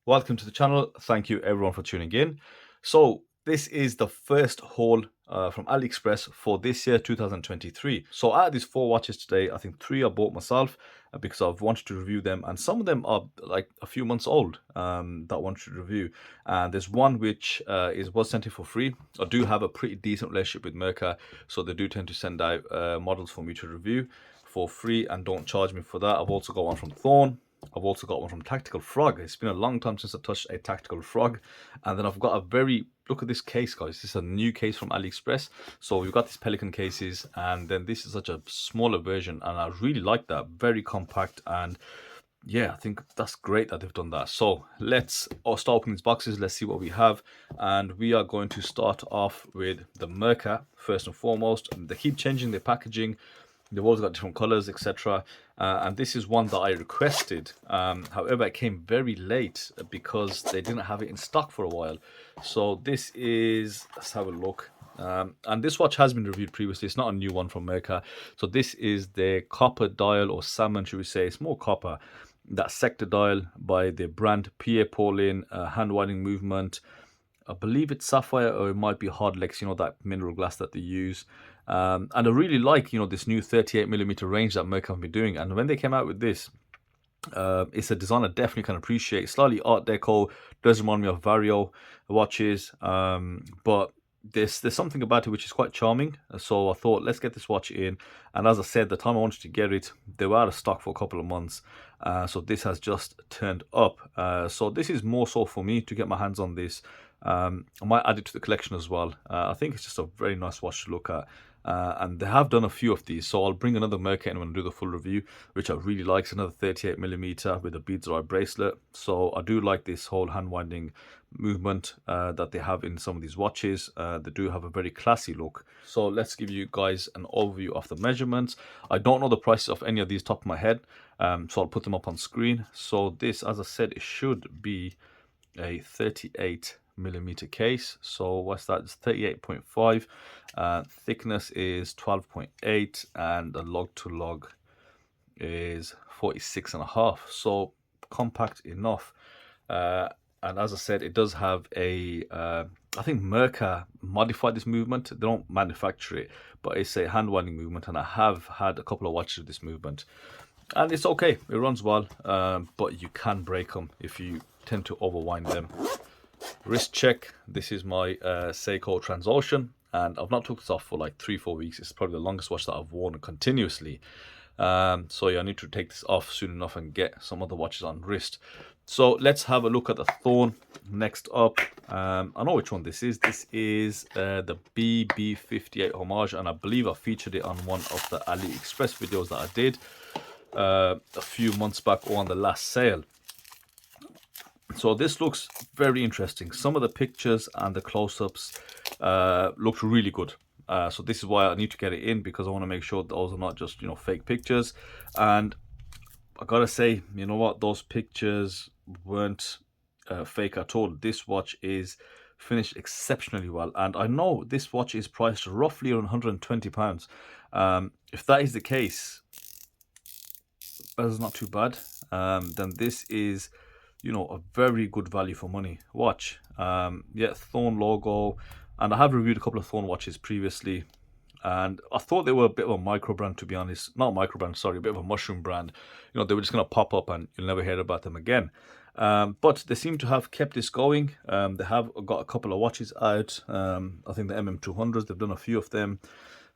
Welcome to the channel. Thank you everyone for tuning in. So this is the first haul from Aliexpress for this year 2023. So out of these 4 watches today, I think 3 I bought myself because I've wanted to review them, and some of them are like a few months old that I wanted to review. And there's one which was sent in for free. I do have a pretty decent relationship with Merkur, so they do tend to send out models for me to review for free and don't charge me for that. I've also got one from Thorn. I've also got one from Tactical Frog. It's been a long time since I touched a Tactical Frog. And then I've got a look at this case, guys. This is a new case from AliExpress. So we've got these Pelican cases, and then this is such a smaller version, and I really like that. Very compact, and yeah, I think that's great that they've done that. So let's start opening these boxes. Let's see what we have. And we are going to start off with the Merkur first and foremost. And they keep changing their packaging. They've always got different colors, etc. And this is one that I requested. However, it came very late because they didn't have it in stock for a while. So this is, let's have a look. And this watch has been reviewed previously. It's not a new one from Merkur. So this is the copper dial, or salmon, should we say. It's more copper. That sector dial by the brand Pierre-Paulin, hand winding movement. I believe it's sapphire, or it might be hard lex, that mineral glass that they use. And I really like, this new 38mm range that Merkur have been doing. And when they came out with this, it's a design I definitely can appreciate. Slightly Art Deco, does remind me of Vario watches, but there's something about it which is quite charming. So I thought, let's get this watch in. And as I said, the time I wanted to get it, they were out of stock for a couple of months. So this has just turned up. So this is more so for me to get my hands on this. I might add it to the collection as well. I think it's just a very nice watch to look at. And they have done a few of these, so I'll bring another Merkur in when I do the full review, which I really like. It's another 38mm with a beads eye bracelet. So I do like this whole hand winding movement that they have in some of these watches. They do have a very classy look. So let's give you guys an overview of the measurements. I don't know the prices of any of these top of my head, so I'll put them up on screen. So this, as I said, it should be a 38mm case. So what's that? It's 38.5. Thickness is 12.8, and the log to log is 46.5. So compact enough. And as I said, it does have a I think Merkur modified this movement. They don't manufacture it, but it's a hand winding movement, and I have had a couple of watches of this movement, and it's okay. It runs well, but you can break them if you tend to overwind them. Wrist check. This is my Seiko Transocean, and I've not took this off for like 3-4 weeks. It's probably the longest watch that I've worn continuously. So yeah, I need to take this off soon enough and get some other watches on wrist. So let's have a look at the Thorn next up. I know which one this is. This is the BB58 Homage, and I believe I featured it on one of the AliExpress videos that I did a few months back, or on the last sale. So this looks very interesting. Some of the pictures and the close-ups looked really good. So this is why I need to get it in, because I want to make sure those are not just, fake pictures. And I gotta say, you know what, those pictures weren't fake at all. This watch is finished exceptionally well, and I know this watch is priced roughly around £120. If that is the case, that's not too bad. Then this is, a very good value for money watch. Yeah, Thorn logo, and I have reviewed a couple of Thorn watches previously, and I thought they were a bit of a micro brand, to be honest. Not micro brand, sorry, a bit of a mushroom brand. They were just going to pop up and you'll never hear about them again. But they seem to have kept this going. They have got a couple of watches out. I think the MM200s, they've done a few of them.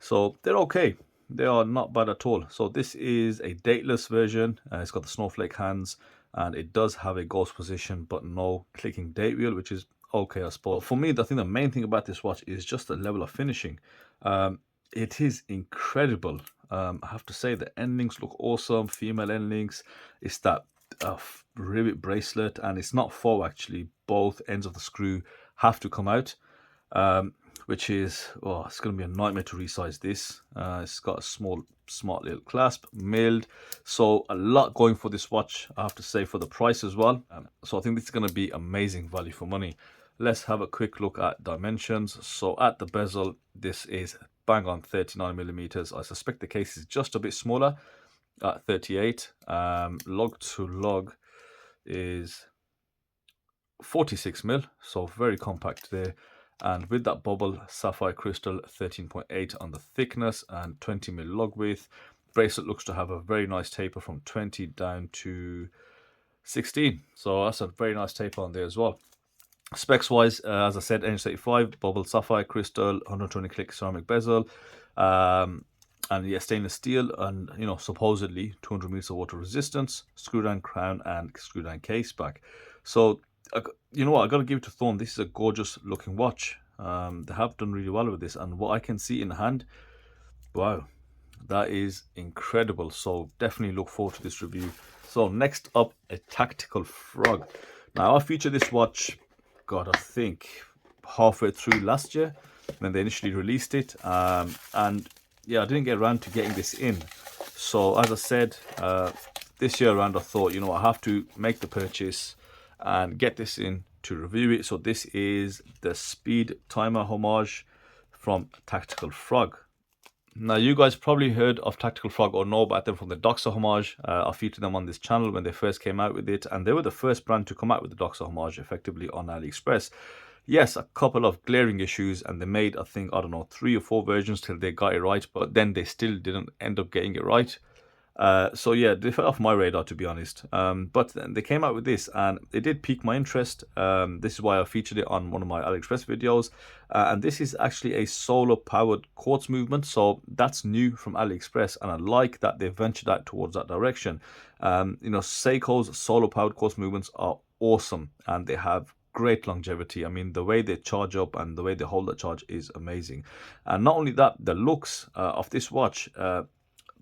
So they're okay. They are not bad at all. So this is a dateless version. It's got the snowflake hands, and it does have a ghost position, but no clicking date wheel, which is okay, I suppose. For me, I think the main thing about this watch is just the level of finishing. It is incredible. I have to say the end links look awesome. Female end links. It's that rivet bracelet, and it's not faux actually. Both ends of the screw have to come out, which is, it's going to be a nightmare to resize this. It's got a smart little clasp, milled. So a lot going for this watch, I have to say, for the price as well. So I think this is going to be amazing value for money. Let's have a quick look at dimensions. So at the bezel, this is bang on 39mm. I suspect the case is just a bit smaller at 38. Log to log is 46mm, so very compact there. And with that bubble sapphire crystal, 13.8 on the thickness and 20mm lug width. Bracelet looks to have a very nice taper from 20 down to 16. So that's a very nice taper on there as well. Specs wise, as I said, NH35 bubble sapphire crystal, 120 click ceramic bezel, and yeah, stainless steel, and you know, supposedly 200 meters of water resistance, screw down crown and screw down case back. So you know what, I gotta give it to Thorn. This is a gorgeous looking watch. They have done really well with this, and what I can see in hand, wow, that is incredible. So definitely look forward to this review. So next up, a tactical frog. Now I featured this watch, God, I think halfway through last year when they initially released it, and yeah, I didn't get around to getting this in. So as I said, this year around I thought, you know, I have to make the purchase and get this in to review it. So this is the Speedtimer Homage from Tactical Frog. Now, you guys probably heard of Tactical Frog or know about them from the Doxa Homage. I featured them on this channel when they first came out with it, and they were the first brand to come out with the Doxa Homage effectively on AliExpress. Yes, a couple of glaring issues, and they made, I think, I don't know, 3 or 4 versions till they got it right, but then they still didn't end up getting it right. So yeah, they fell off my radar, to be honest. But then they came out with this, and it did pique my interest. This is why I featured it on one of my AliExpress videos. And this is actually a solar powered quartz movement, so that's new from AliExpress, and I like that they ventured out towards that direction. You know, Seiko's solar powered quartz movements are awesome, and they have great longevity. I mean, the way they charge up and the way they hold that charge is amazing. And not only that, the looks of this watch,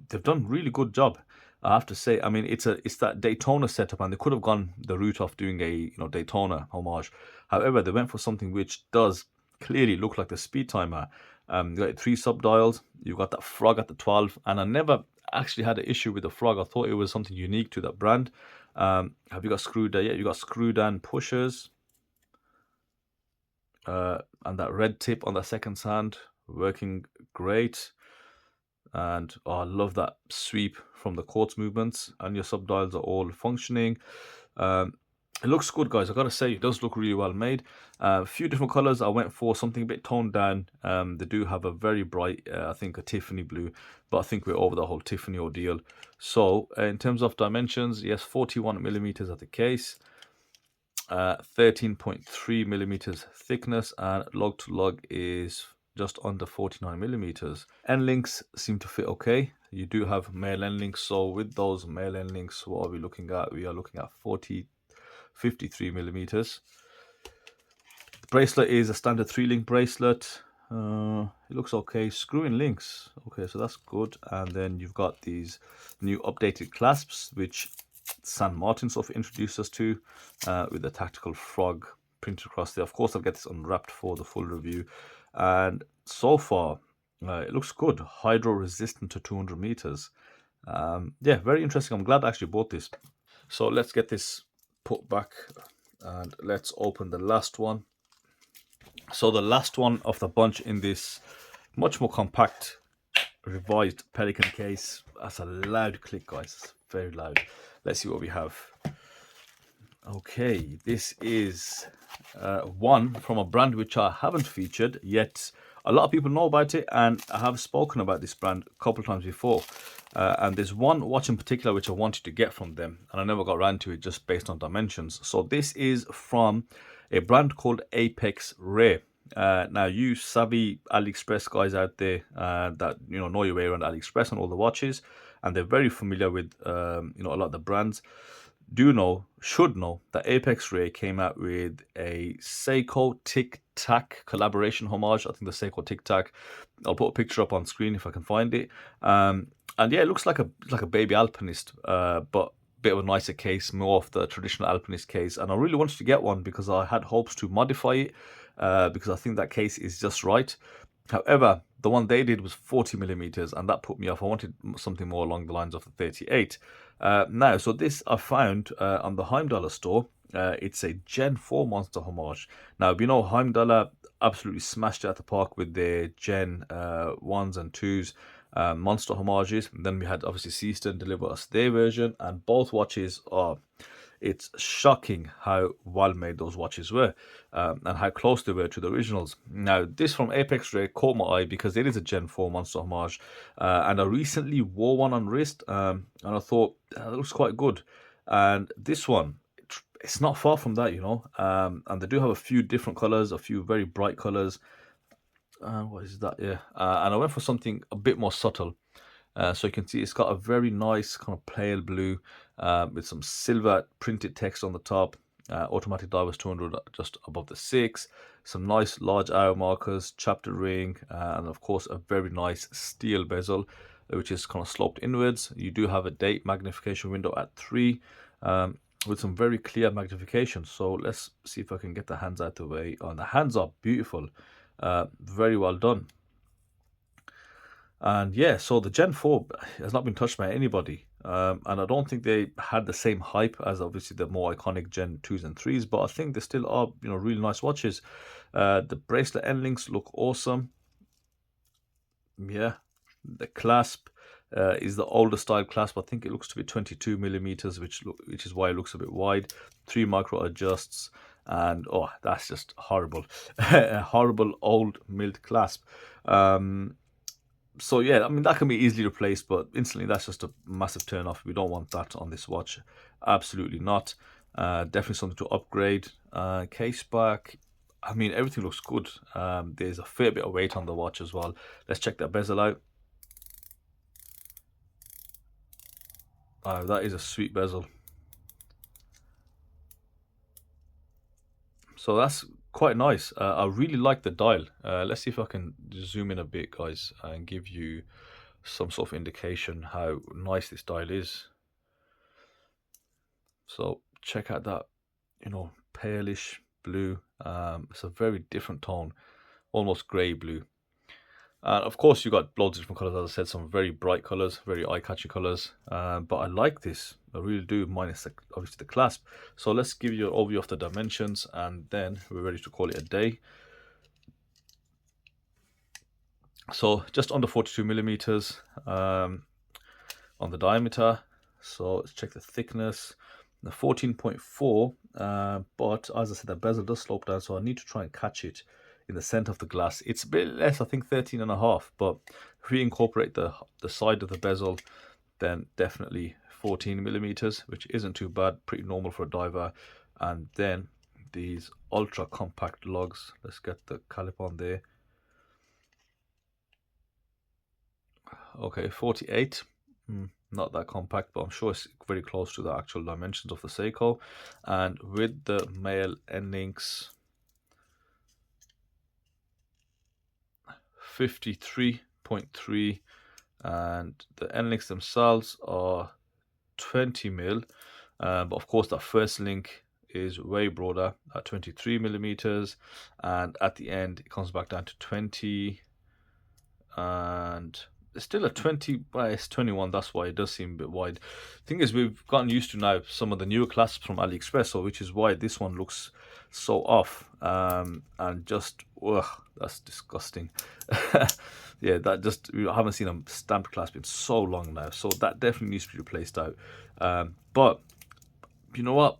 they've done really good job, I have to say. I mean, it's that Daytona setup, and they could have gone the route of doing a Daytona homage. However, they went for something which does clearly look like the Speedtimer. You got 3 sub dials. You got that frog at the 12, and I never actually had an issue with the frog. I thought it was something unique to that brand. Have you got screw down? Yeah, you got screw down pushers, and that red tip on the second hand working great. And oh, I love that sweep from the quartz movements, and your sub dials are all functioning. It looks good, guys. I gotta say, it does look really well made. A few different colors. I went for something a bit toned down. They do have a very bright, I think a Tiffany blue, but I think we're over the whole Tiffany ordeal. So in terms of dimensions, yes, 41mm at the case, 13.3 millimeters thickness, and lug to lug is just under 49mm. End links seem to fit okay. You do have male end links, so with those male end links, what are we looking at? We are looking at 53mm. The bracelet is a standard 3-link bracelet. It looks okay. Screw-in links, okay, so that's good. And then you've got these new updated clasps, which San Martin sort of introduced us to, with the Tactical Frog printed across there. Of course, I'll get this unwrapped for the full review. And so far, it looks good. Hydro resistant to 200 meters. Yeah, very interesting. I'm glad I actually bought this. So let's get this put back, and let's open the last one. So the last one of the bunch in this much more compact revised Pelican case. That's a loud click, guys. It's very loud. Let's see what we have. Okay, this is one from a brand which I haven't featured yet. A lot of people know about it, and I have spoken about this brand a couple of times before. And there's one watch in particular which I wanted to get from them, and I never got around to it just based on dimensions. So this is from a brand called Apex Ray. Now, you savvy AliExpress guys out there that know your way around AliExpress and all the watches, and they're very familiar with a lot of the brands, should know that Apex Ray came out with a Seiko Tic Tac collaboration homage. I think the Seiko Tic Tac. I'll put a picture up on screen if I can find it. And yeah, it looks like a baby alpinist, but bit of a nicer case, more of the traditional alpinist case. And I really wanted to get one because I had hopes to modify it, because I think that case is just right. However, the one they did was 40mm, and that put me off. I wanted something more along the lines of the 38. Now, so this I found on the Heimdall store. It's a Gen 4 Monster homage. Now, Heimdall absolutely smashed it at the park with their Gen 1s and 2s Monster homages. And then we had, obviously, Seaston deliver us their version, and both watches are It's shocking how well made those watches were, and how close they were to the originals. Now, this from Apex Ray caught my eye because it is a Gen 4 Monster Homage, and I recently wore one on wrist, and I thought that looks quite good. And this one, it's not far from that, you know. And they do have a few different colors, a few very bright colors. What is that? Yeah. And I went for something a bit more subtle. So you can see it's got a very nice kind of pale blue, with some silver printed text on the top. Automatic divers 200 just above the 6. Some nice large hour markers, chapter ring, and of course a very nice steel bezel, which is kind of sloped inwards. You do have a date magnification window at 3, with some very clear magnification. So let's see if I can get the hands out the way. And the hands are beautiful, very well done. And yeah, so the Gen 4 has not been touched by anybody. And I don't think they had the same hype as obviously the more iconic Gen 2s and 3s, but I think they still are, you know, really nice watches. The bracelet end links look awesome. Yeah, the clasp is the older style clasp. I think it looks to be 22 millimeters, which is why it looks a bit wide. 3 micro adjusts, and oh, that's just horrible. A horrible old milled clasp. So yeah, I mean, that can be easily replaced, but instantly that's just a massive turn off. We don't want that on this watch. Absolutely not. Definitely something to upgrade. Case back, I mean, everything looks good. There's a fair bit of weight on the watch as well. Let's check that bezel out. That is a sweet bezel. So that's quite nice. I really like the dial. Let's see if I can zoom in a bit, guys, and give you some sort of indication how nice this dial is. So check out that, you know, palish blue. It's a very different tone, almost grey blue. And of course, you got loads of different colors. As I said, some very bright colors, very eye-catching colors. But I like this. I really do, minus obviously the clasp. So let's give you an overview of the dimensions, and then we're ready to call it a day. So just under 42 millimeters on the diameter. So let's check the thickness. The 14.4, but as I said, the bezel does slope down, so I need to try and catch it in the center of the glass. It's a bit less, I think 13.5, but if we incorporate the side of the bezel, then definitely 14 millimeters, which isn't too bad, pretty normal for a diver. And then these ultra compact lugs. Let's get the caliper on there. Okay, 48. Not that compact, but I'm sure it's very close to the actual dimensions of the Seiko. And with the male end links, 53.3, and the end links themselves are 20 mil. But of course, that first link is way broader at 23 millimeters, and at the end it comes back down to 20, and it's still a 20, but it's 21. That's why it does seem a bit wide. Thing is, we've gotten used to now some of the newer clasps from Aliexpress, so which is why this one looks so off, and just, ugh, that's disgusting. Yeah, that just, I haven't seen a stamped clasp in so long now, so that definitely needs to be replaced out. But you know what?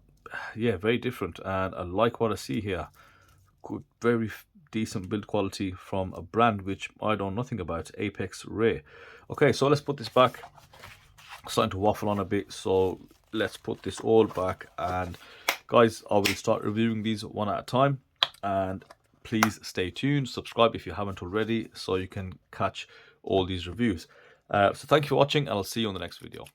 Yeah, very different, and I like what I see here. Good, very decent build quality from a brand which I know nothing about, Apex Ray. Okay, so let's put this back. Starting to waffle on a bit, so let's put this all back, and guys, I will start reviewing these one at a time, and please stay tuned, subscribe if you haven't already, so you can catch all these reviews. So thank you for watching, and I'll see you on the next video.